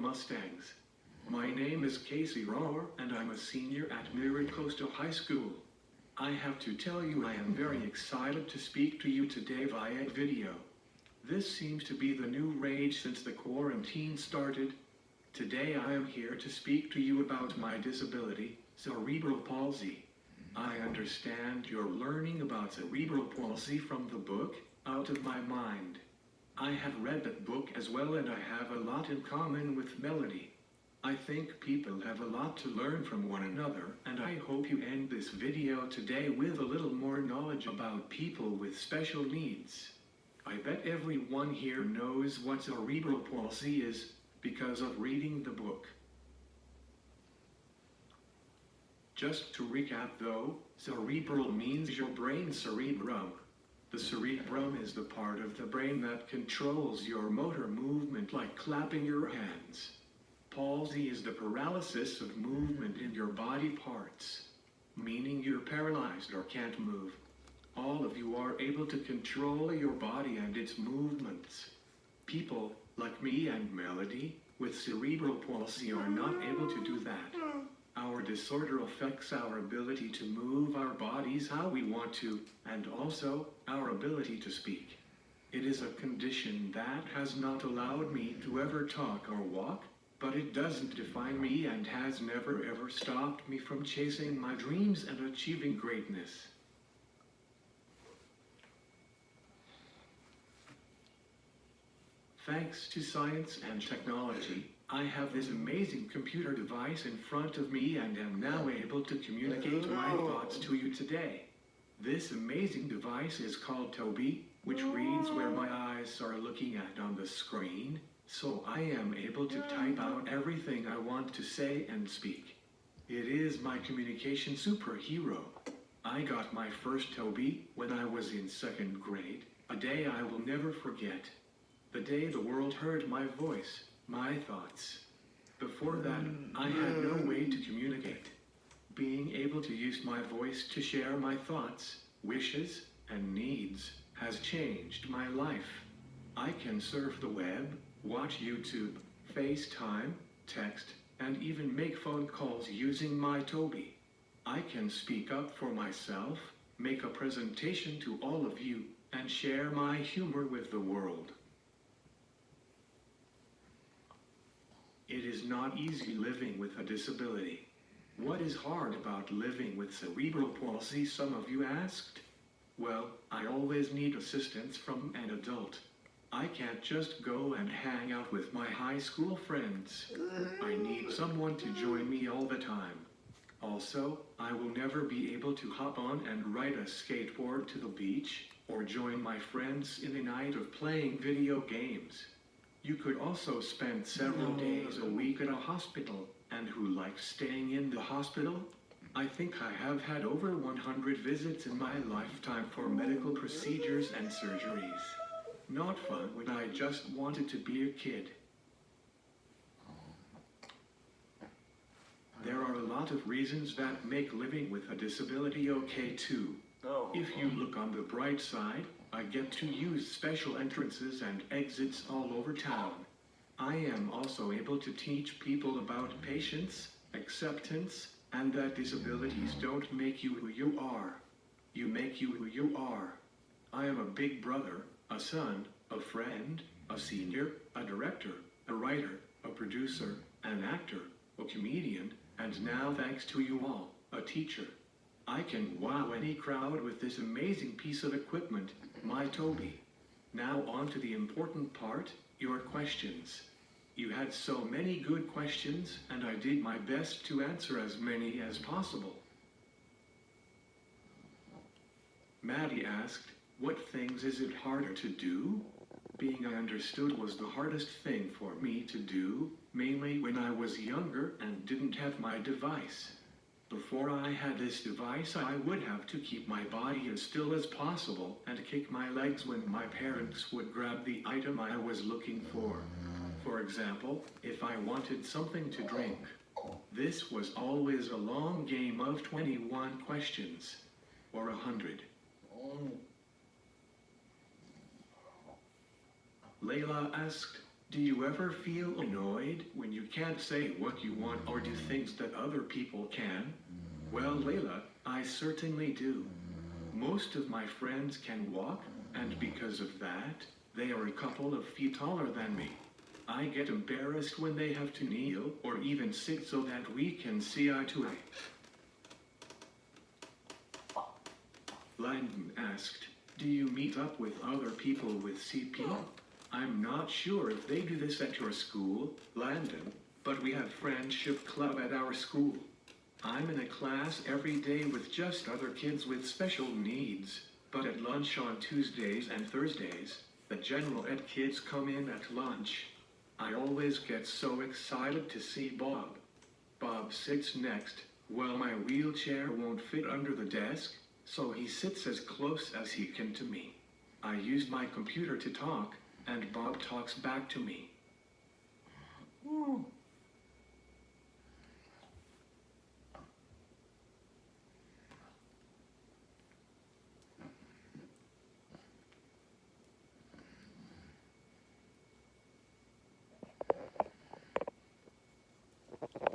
Mustangs. My name is Casey Rohr, and I'm a senior at Miracosta High School. I have to tell you I am very excited to speak to you today via video. This seems to be the new rage since the quarantine started. Today I am here to speak to you about my disability, cerebral palsy. I understand you're learning about cerebral palsy from the book, Out of My Mind. I have read that book as well, and I have a lot in common with Melody. I think people have a lot to learn from one another, and I hope you end this video today with a little more knowledge about people with special needs. I bet everyone here knows what cerebral palsy is because of reading the book. Just to recap though, cerebral means your brain cerebrum. The cerebrum is the part of the brain that controls your motor movement, like clapping your hands. Palsy is the paralysis of movement in your body parts, meaning you're paralyzed or can't move. All of you are able to control your body and its movements. People, like me and Melody, with cerebral palsy are not able to do that. Our disorder affects our ability to move our bodies how we want to, and also our ability to speak. It is a condition that has not allowed me to ever talk or walk, but it doesn't define me and has never ever stopped me from chasing my dreams and achieving greatness. Thanks to science and technology, I have this amazing computer device in front of me and am now able to communicate my thoughts to you today. This amazing device is called Toby, which reads where my eyes are looking at on the screen, so I am able to type out everything I want to say and speak. It is my communication superhero. I got my first Toby when I was in 2nd grade, a day I will never forget. The day the world heard my voice, my thoughts. Before that, I had no way to communicate. Being able to use my voice to share my thoughts, wishes, and needs has changed my life. I can surf the web, watch YouTube, FaceTime, text, and even make phone calls using my Toby. I can speak up for myself, make a presentation to all of you, and share my humor with the world. It is not easy living with a disability. What is hard about living with cerebral palsy, some of you asked? Well, I always need assistance from an adult. I can't just go and hang out with my high school friends. I need someone to join me all the time. Also, I will never be able to hop on and ride a skateboard to the beach, or join my friends in a night of playing video games. You could also spend several days a week at a hospital, and who likes staying in the hospital? I think I have had over 100 visits in my lifetime for medical procedures and surgeries. Not fun when I just wanted to be a kid. There are a lot of reasons that make living with a disability okay too. If you look on the bright side, I get to use special entrances and exits all over town. I am also able to teach people about patience, acceptance, and that disabilities don't make you who you are. You make you who you are. I am a big brother, a son, a friend, a senior, a director, a writer, a producer, an actor, a comedian, and now thanks to you all, a teacher. I can wow any crowd with this amazing piece of equipment, my Toby. Now on to the important part, your questions. You had so many good questions, and I did my best to answer as many as possible. Maddie asked, what things is it harder to do? Being understood was the hardest thing for me to do, mainly when I was younger and didn't have my device. Before I had this device, I would have to keep my body as still as possible and kick my legs when my parents would grab the item I was looking for. For example, if I wanted something to drink. This was always a long game of 21 questions, or 100. Layla asked, Do you ever feel annoyed when you can't say what you want or do things that other people can? Well, Layla, I certainly do. Most of my friends can walk, and because of that, they are a couple of feet taller than me. I get embarrassed when they have to kneel or even sit so that we can see eye to eye. Landon asked, do you meet up with other people with CP? I'm not sure if they do this at your school, Landon, but we have friendship club at our school. I'm in a class every day with just other kids with special needs, but at lunch on Tuesdays and Thursdays, the general ed kids come in at lunch. I always get so excited to see Bob. Bob sits next. Well, my wheelchair won't fit under the desk, so he sits as close as he can to me. I use my computer to talk, and Bob talks back to me.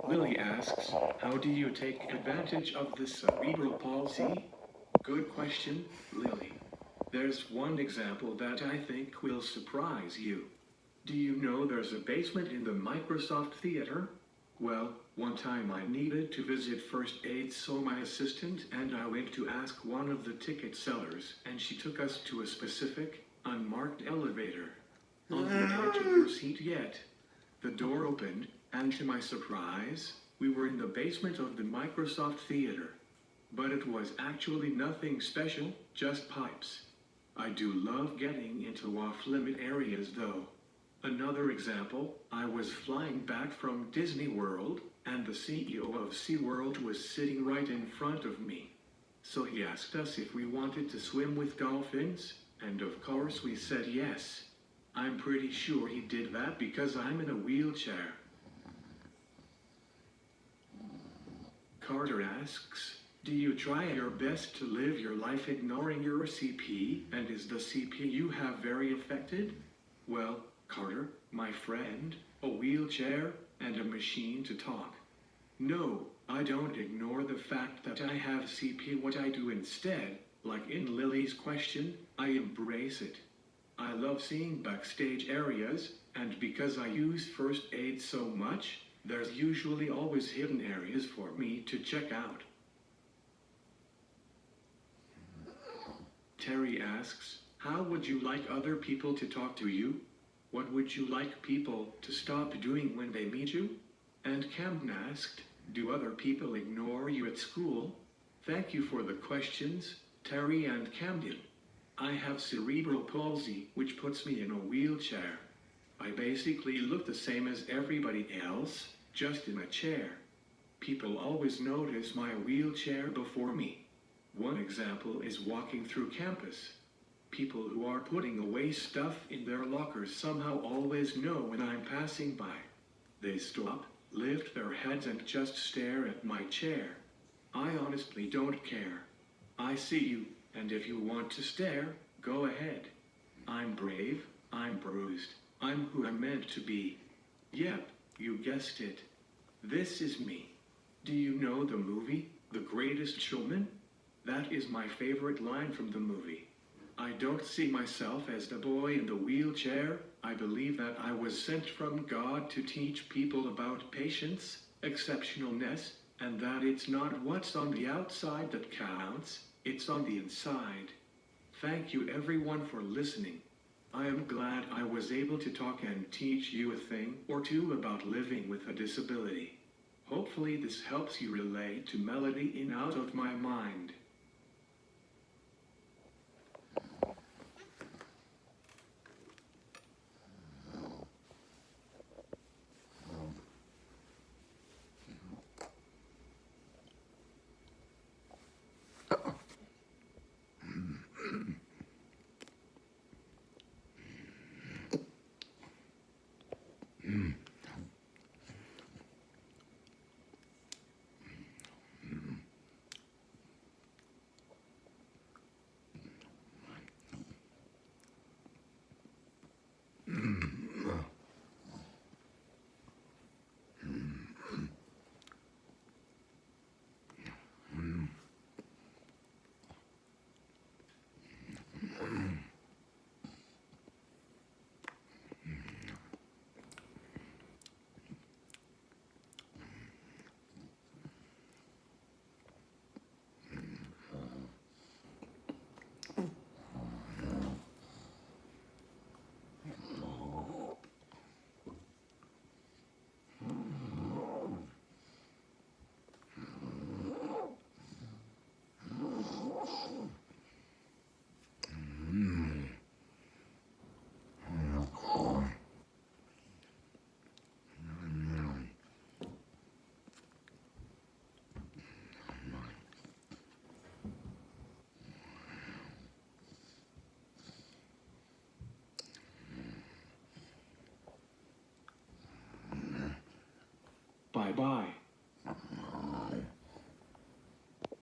Lily asks, how do you take advantage of the cerebral palsy? Good question, Lily. There's one example that I think will surprise you. Do you know there's a basement in the Microsoft Theater? Well, one time I needed to visit first aid, so my assistant and I went to ask one of the ticket sellers, and she took us to a specific, unmarked elevator. On the edge of her seat yet. The door opened, and to my surprise, we were in the basement of the Microsoft Theater. But it was actually nothing special, just pipes. I do love getting into off-limit areas though. Another example, I was flying back from Disney World, and the CEO of SeaWorld was sitting right in front of me. So he asked us if we wanted to swim with dolphins, and of course we said yes. I'm pretty sure he did that because I'm in a wheelchair. Carter asks, do you try your best to live your life ignoring your CP, and is the CP you have very affected? Well, Carter, my friend, a wheelchair, and a machine to talk. No, I don't ignore the fact that I have CP. What I do instead, like in Lily's question, I embrace it. I love seeing backstage areas, and because I use first aid so much, there's usually always hidden areas for me to check out. Terry asks, how would you like other people to talk to you? What would you like people to stop doing when they meet you? And Camden asked, do other people ignore you at school? Thank you for the questions, Terry and Camden. I have cerebral palsy, which puts me in a wheelchair. I basically look the same as everybody else, just in a chair. People always notice my wheelchair before me. One example is walking through campus. People who are putting away stuff in their lockers somehow always know when I'm passing by. They stop, lift their heads and just stare at my chair. I honestly don't care. I see you, and if you want to stare, go ahead. I'm brave, I'm bruised, I'm who I'm meant to be. Yep, you guessed it. This is me. Do you know the movie, The Greatest Showman? That is my favorite line from the movie. I don't see myself as the boy in the wheelchair. I believe that I was sent from God to teach people about patience, exceptionalness, and that it's not what's on the outside that counts, it's on the inside. Thank you everyone for listening. I am glad I was able to talk and teach you a thing or two about living with a disability. Hopefully this helps you relate to Melody in Out of My Mind. Bye-bye.